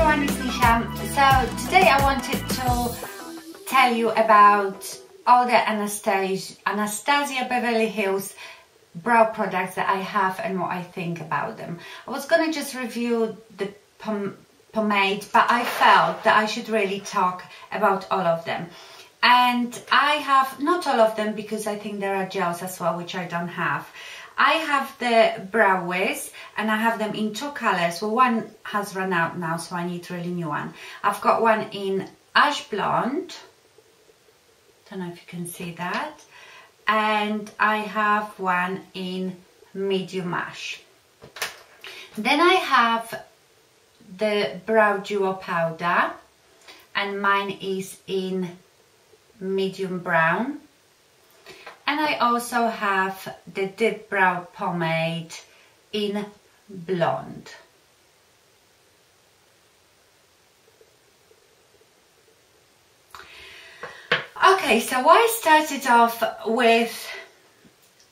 everyone, it's Nisha. So today I wanted to tell you about all the Anastasia Beverly Hills brow products that I have and what I think about them. I was gonna just review the pomade, but I felt that I should really talk about all of them. And I have not all of them because I think there are gels as well, which I don't have. I have the Brow Wiz and I have them in two colors. Well, one has run out now, so I need a really new one. I've got one in ash blonde. Don't know if you can see that. And I have one in medium ash. Then I have the Brow Duo powder, and mine is in medium brown. And I also have the Dip Brow Pomade in blonde. Okay, so I started off with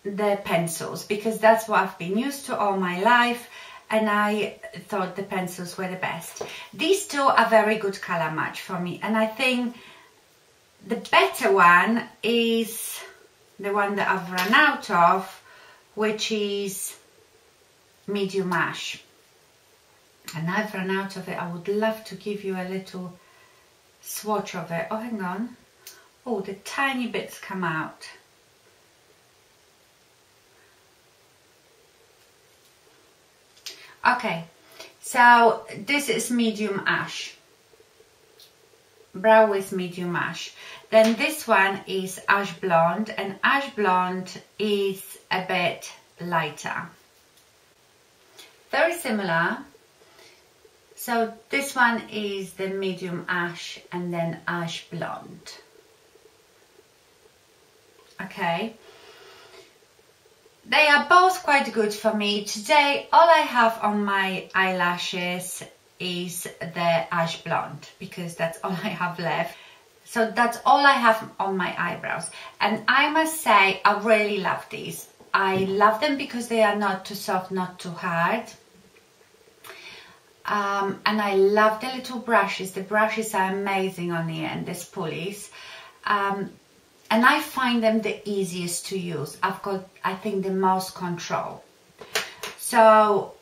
the pencils because that's what I've been used to all my life, and I thought the pencils were the best. These two are very good color match for me, and I think the better one is the one that I've run out of, which is medium ash. And I've run out of it. I would love to give you a little swatch of it. Oh, hang on. Oh, the tiny bits come out. Okay, so this is medium ash. Brow Wiz medium ash. Then this one is ash blonde, and ash blonde is a bit lighter. Very similar. So this one is the medium ash and then ash blonde. Okay. They are both quite good for me. Today all I have on my eyelashes is the ash blonde because that's all I have left. So that's all I have on my eyebrows. And I must say, I really love these. I love them because they are not too soft, not too hard. And I love the little brushes. The brushes are amazing on the end, the spoolies. And I find them the easiest to use. I've got, I think, the most control. So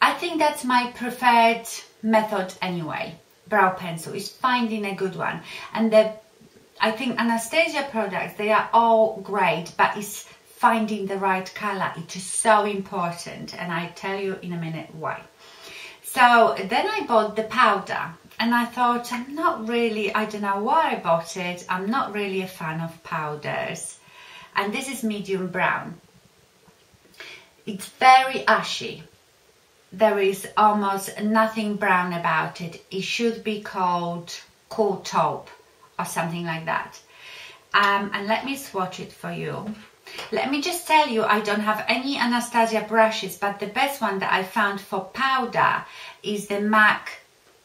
I think that's my preferred method anyway. Brow pencil is finding a good one. And I think Anastasia products, they are all great, but it's finding the right color. It is so important, and I'll tell you in a minute why. So then I bought the powder, and I thought, I'm not really, I don't know why I bought it, I'm not really a fan of powders. And this is medium brown. It's very ashy. There is almost nothing brown about it. It should be called cool taupe or something like that. And let me swatch it for you. Let me just tell you, I don't have any Anastasia brushes, but the best one that I found for powder is the MAC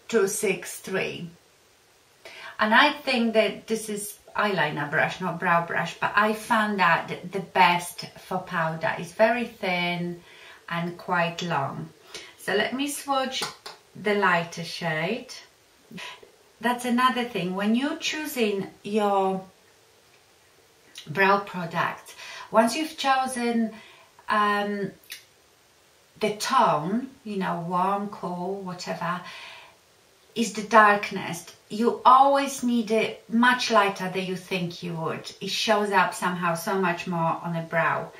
263. And I think that this is eyeliner brush, not brow brush, but I found that the best for powder is very thin and quite long. So let me swatch the lighter shade. That's another thing. When you're choosing your brow product, once you've chosen the tone, you know, warm, cool, whatever, is the darkness. You always need it much lighter than you think you would. It shows up somehow so much more on a brow.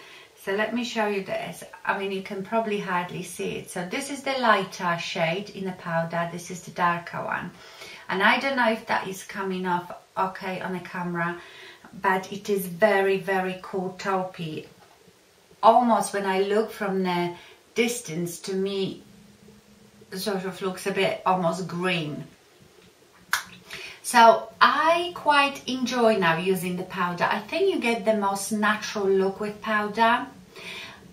So let me show you this. I mean, you can probably hardly see it. So this is the lighter shade in the powder. This is the darker one. And I don't know if that is coming off okay on the camera, but it is very, very cool taupey. Almost when I look from the distance, to me, it sort of looks a bit almost green. So I quite enjoy now using the powder. I think you get the most natural look with powder.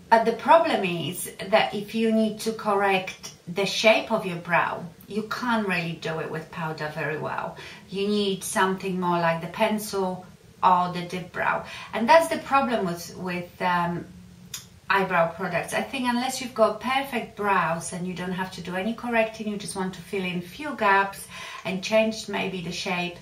But the problem is that if you need to correct the shape of your brow, you can't really do it with powder very well. You need something more like the pencil or the dip brow. And that's the problem with eyebrow products. I think unless you've got perfect brows and you don't have to do any correcting, you just want to fill in few gaps and change maybe the shape,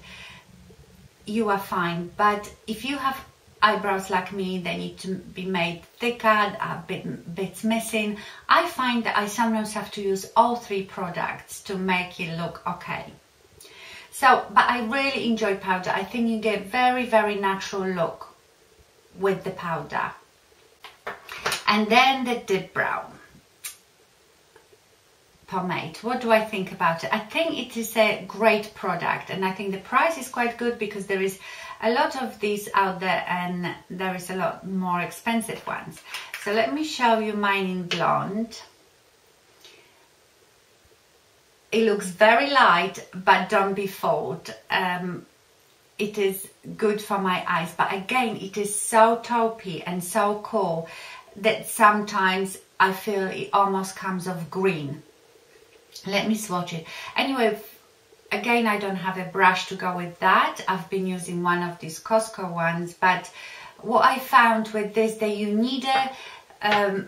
you are fine. But if you have eyebrows like me, they need to be made thicker, a bit missing. I find that I sometimes have to use all three products to make it look okay. So, but I really enjoy powder. I think you get very, very natural look with the powder. And then the Dip Brow Pomade. What do I think about it? I think it is a great product, and I think the price is quite good because there is a lot of these out there and there is a lot more expensive ones. So let me show you mine in blonde. It looks very light, but don't be fooled. It is good for my eyes, but again, it is so taupey and so cool that sometimes I feel it almost comes off green. Let me swatch it. Anyway, again, I don't have a brush to go with that. I've been using one of these Costco ones, but what I found with this, that you need a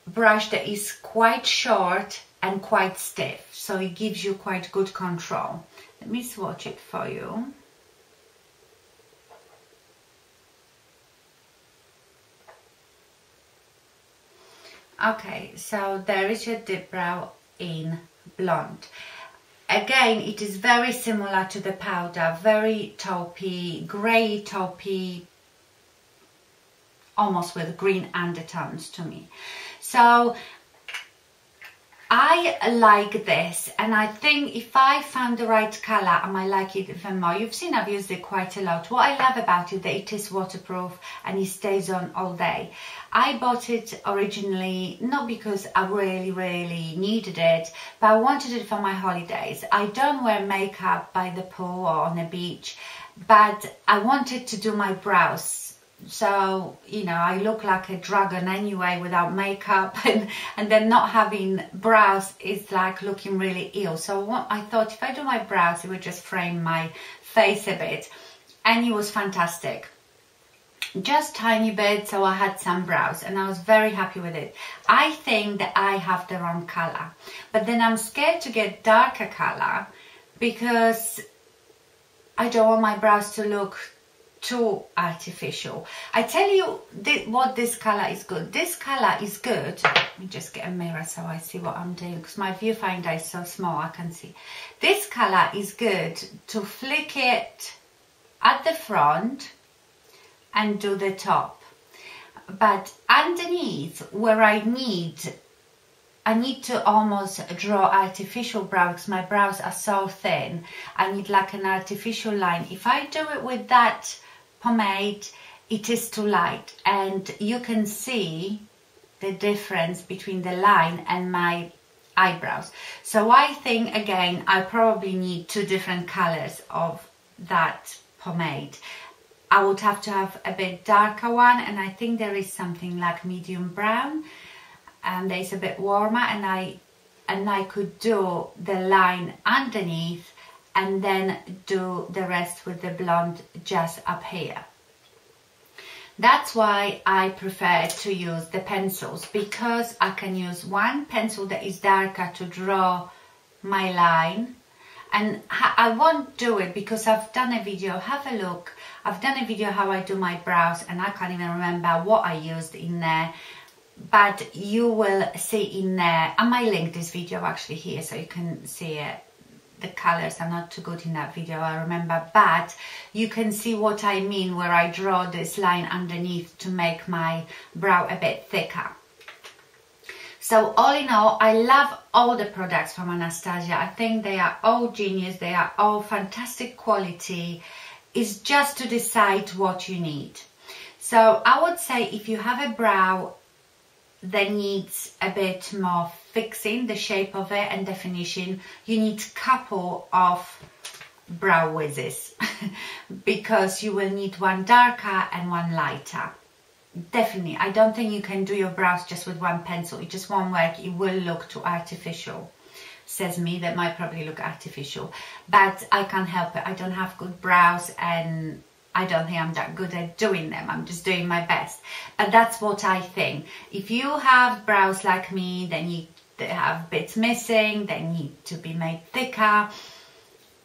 brush that is quite short and quite stiff, so it gives you quite good control. Let me swatch it for you. Okay, so there is your Dip Brow in blonde. Again, it is very similar to the powder, very taupey, grey taupey, almost with green undertones to me. So I like this, and I think if I found the right colour, I might like it even more. You've seen I've used it quite a lot. What I love about it, that it is waterproof and it stays on all day. I bought it originally not because I really needed it, but I wanted it for my holidays. I don't wear makeup by the pool or on the beach, but I wanted to do my brows. So, you know, I look like a dragon anyway without makeup, and then not having brows is like looking really ill. So I thought if I do my brows, it would just frame my face a bit, and it was fantastic. Just tiny bit, so I had some brows and I was very happy with it. I think that I have the wrong color, but then I'm scared to get darker color because I don't want my brows to look too artificial. I tell you what this color is good. This color is good. Let me just get a mirror so I see what I'm doing, because my viewfinder is so small I can see. This color is good to flick it at the front and do the top, but underneath where I need to almost draw artificial brows because my brows are so thin. I need like an artificial line. If I do it with that pomade, it is too light, and you can see the difference between the line and my eyebrows. So I think again I probably need two different colors of that pomade. I would have to have a bit darker one, and I think there is something like medium brown, and there's a bit warmer, and I could do the line underneath and then do the rest with the blonde just up here. That's why I prefer to use the pencils, because I can use one pencil that is darker to draw my line. And I won't do it because I've done a video, have a look, I've done a video how I do my brows, and I can't even remember what I used in there, but you will see in there. I might link this video actually here so you can see it. The colors are not too good in that video, I remember, but you can see what I mean where I draw this line underneath to make my brow a bit thicker. So all in all, I love all the products from Anastasia. I think they are all genius, they are all fantastic quality. It's just to decide what you need. So I would say if you have a brow that needs a bit more fixing, the shape of it and definition, you need a couple of Brow Wizes because you will need one darker and one lighter. Definitely, I don't think you can do your brows just with one pencil. It just won't work. It will look too artificial. Says me, that might probably look artificial, but I can't help it. I don't have good brows, and I don't think I'm that good at doing them. I'm just doing my best. But that's what I think. If you have brows like me, they have bits missing, they need to be made thicker,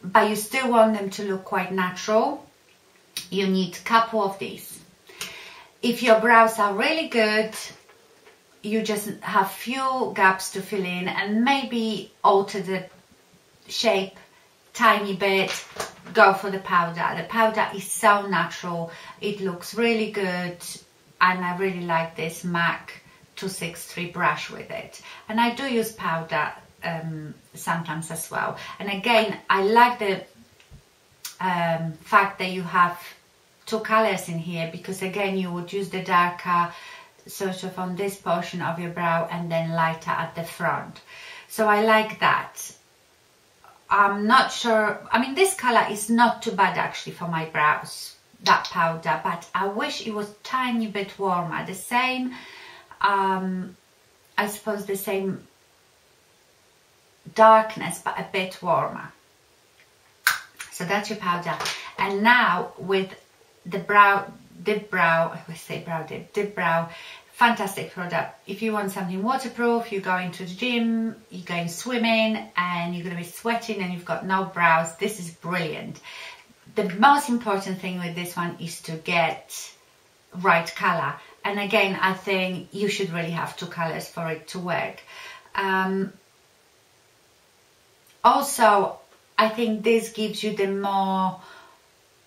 but you still want them to look quite natural, you need a couple of these. If your brows are really good, you just have few gaps to fill in and maybe alter the shape tiny bit, go for the powder. The powder is so natural, it looks really good, and I really like this MAC 263 brush with it. And I do use powder sometimes as well. And again, I like the fact that you have two colors in here, because again you would use the darker sort of on this portion of your brow and then lighter at the front. So I like that. I'm not sure, I mean, this color is not too bad actually for my brows, that powder, but I wish it was tiny bit warmer. The same, I suppose the same darkness, but a bit warmer. So that's your powder. And now with the Dip Brow, I say brow dip, Dip Brow, fantastic product. If you want something waterproof, you're going to the gym, you're going swimming, and you're going to be sweating and you've got no brows, this is brilliant. The most important thing with this one is to get right color. And again, I think you should really have two colors for it to work. Also, I think this gives you the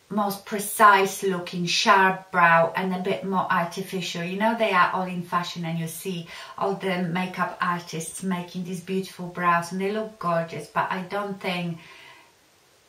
most precise looking sharp brow and a bit more artificial. You know, they are all in fashion, and you see all the makeup artists making these beautiful brows and they look gorgeous, but I don't think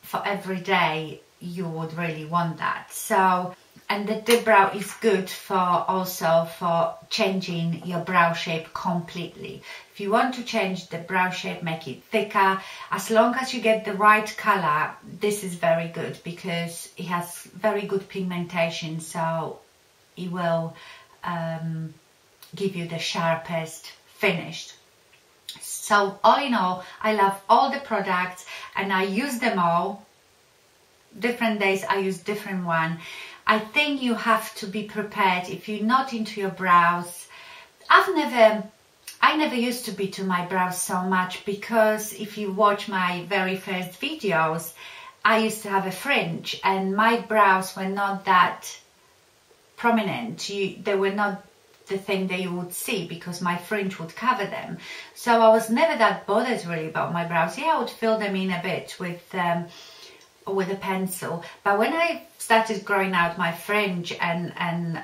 for every day you would really want that. So, and the Dip Brow is good for also for changing your brow shape completely. If you want to change the brow shape, make it thicker, as long as you get the right color, this is very good because it has very good pigmentation, so it will give you the sharpest finish. So all in all, I love all the products and I use them all. Different days I use different one. I think you have to be prepared if you're not into your brows. I never used to be to my brows so much, because if you watch my very first videos, I used to have a fringe and my brows were not that prominent. They were not the thing that you would see because my fringe would cover them. So I was never that bothered really about my brows. Yeah, I would fill them in a bit with a pencil, but when I started growing out my fringe and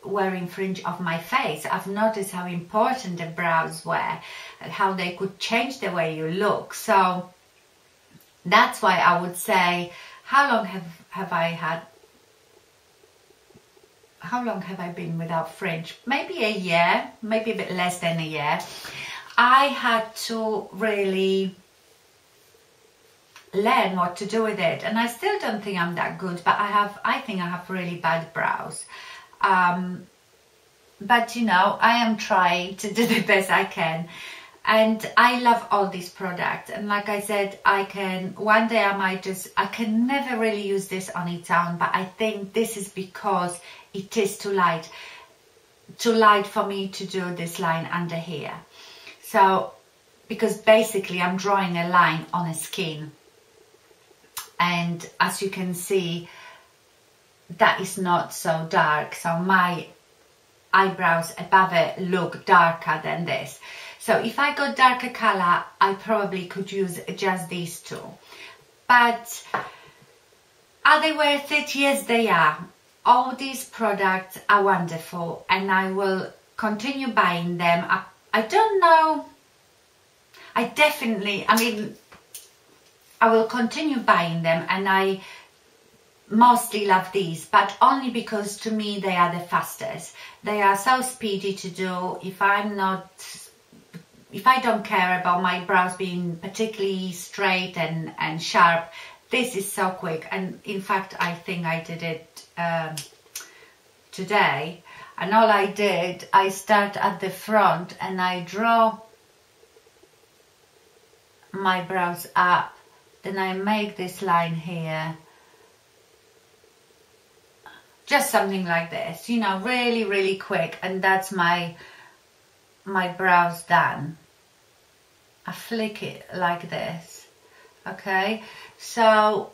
wearing fringe of my face, I've noticed how important the brows were, how they could change the way you look. So that's why I would say, how long have I been without fringe? Maybe a year, maybe a bit less than a year. I had to really learn what to do with it, and I still don't think I'm that good, but I think I have really bad brows. But you know, I am trying to do the best I can, and I love all these products. And like I said, one day I can never really use this on its own, but I think this is because it is too light for me to do this line under here. So, because basically I'm drawing a line on a skin, and as you can see, that is not so dark, so my eyebrows above it look darker than this. So if I got darker color, I probably could use just these two. But are they worth it? Yes, they are. All these products are wonderful, and I will continue buying them. I don't know, I will continue buying them, and I mostly love these, but only because to me they are the fastest. They are so speedy to do. If I don't care about my brows being particularly straight and sharp, this is so quick. And in fact, I think I did it today, and all I did, I start at the front and I draw my brows up, then I make this line here, just something like this, you know, really, really quick, and that's my brows done. I flick it like this, okay? So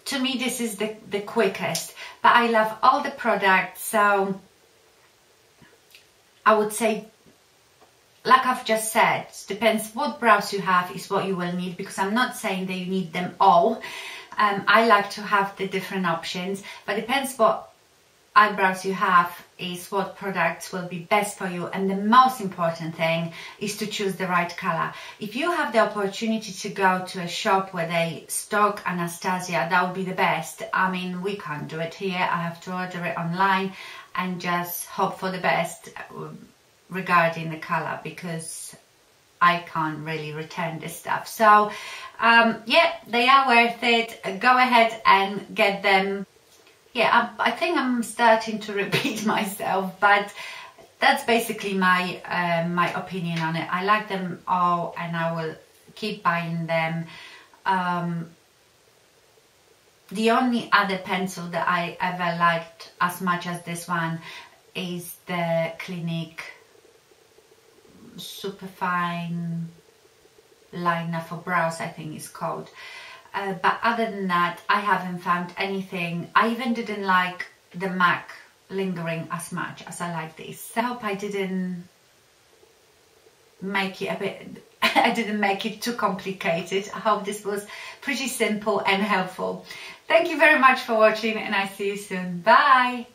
to me this is the quickest, but I love all the products, so I would say, like I've just said, depends what brows you have is what you will need, because I'm not saying that you need them all. I like to have the different options, but depends what eyebrows you have is what products will be best for you. And the most important thing is to choose the right color. If you have the opportunity to go to a shop where they stock Anastasia, that would be the best. I mean, we can't do it here. I have to order it online and just hope for the best regarding the color, because I can't really return this stuff. So yeah, they are worth it. Go ahead and get them. Yeah, I think I'm starting to repeat myself, but that's basically my my opinion on it. I like them all and I will keep buying them. The only other pencil that I ever liked as much as this one is the Clinique Superfine Liner for Brows, I think it's called. But other than that, I haven't found anything. I even didn't like the MAC Lingering as much as I like this. I hope I didn't make it a bit, I didn't make it too complicated. I hope this was pretty simple and helpful. Thank you very much for watching, and I see you soon. Bye!